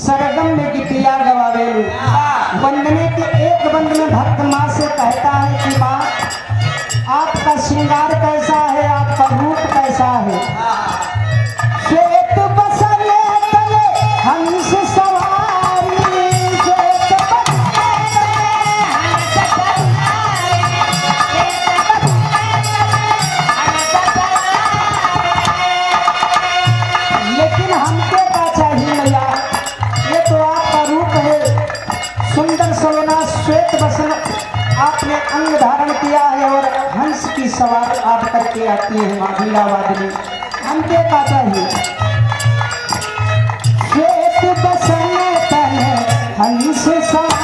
सरगम में गीतिया गवावेलू। वंदने के एक बंद में भक्त माँ से कहता है कि माँ आपका श्रृंगार कैसा है, आपका रूप कैसा है। श्वेत बसने तले हंस सवारी, श्वेत लेकिन हमके का चाहिए मैया, ये तो आपका रूप है सुंदर सलोना श्वेत बसन आपने अंग धारण किया है और हंस की सवार आप करके आती है माँ वीणावादिनी, हमके का चाहिए। श्वेत बसन तले हंस सवार,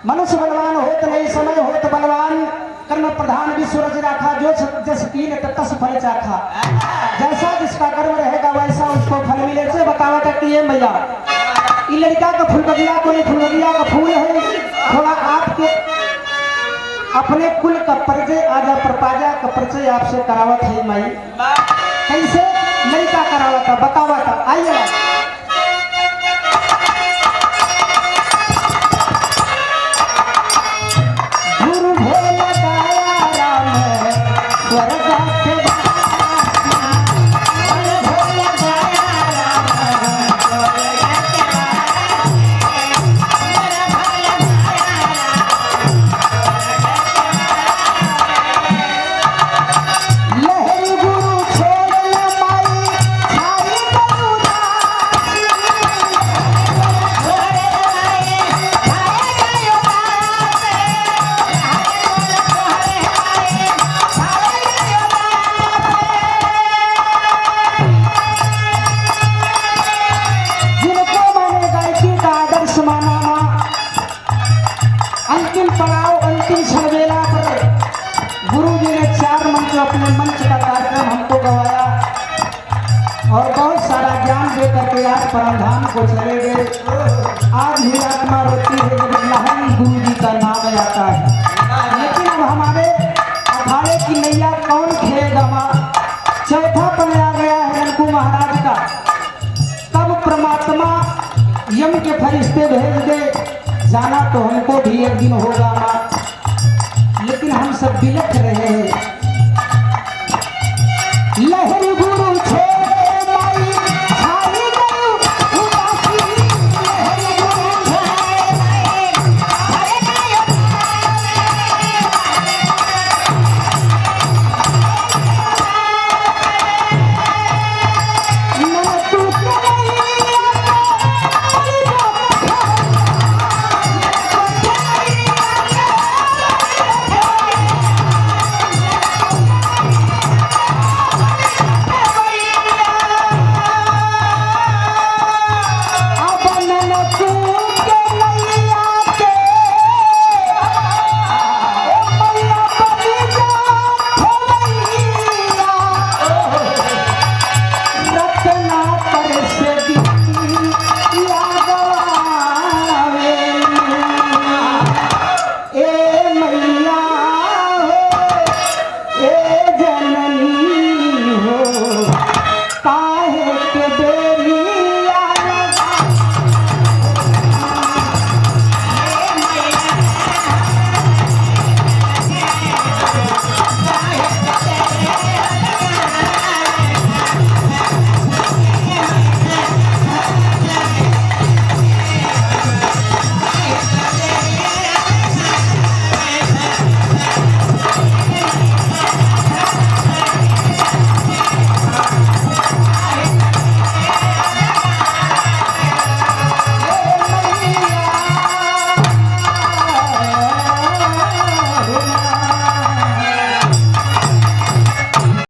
मनुष्य बलवान हो तो नहीं समय हो तो बलवान, कर्म प्रधान भी सूरज राखा, जो जस कीन तस फल चाखा। जैसा जिसका कर्म रहेगा वैसा उसको फल मिले। से बतावा करती है मैया, ये लड़का का फूल बगिया कोई फूल बगिया का फूल है, थोड़ा आपके अपने कुल का परिचय आजा प्रपाजा का परिचय आपसे करावत है माई। कैसे लड़का करावा था बतावा था, आइए। और बहुत सारा ज्ञान दे करके आज परमधाम को चले गए। आज भी आत्मा रोती है जब लहन गुरु जी का नाम आता है। लेकिन अब हमारे अखाड़े की नैया कौन खेलेगा माँ? चौथा पन आ गया है ननकू महाराज का। तब परमात्मा यम के फरिश्ते भेज दे, जाना तो हमको भी एक दिन होगा माँ। लेकिन हम सब बिलख रहे हैं। लहर गुरु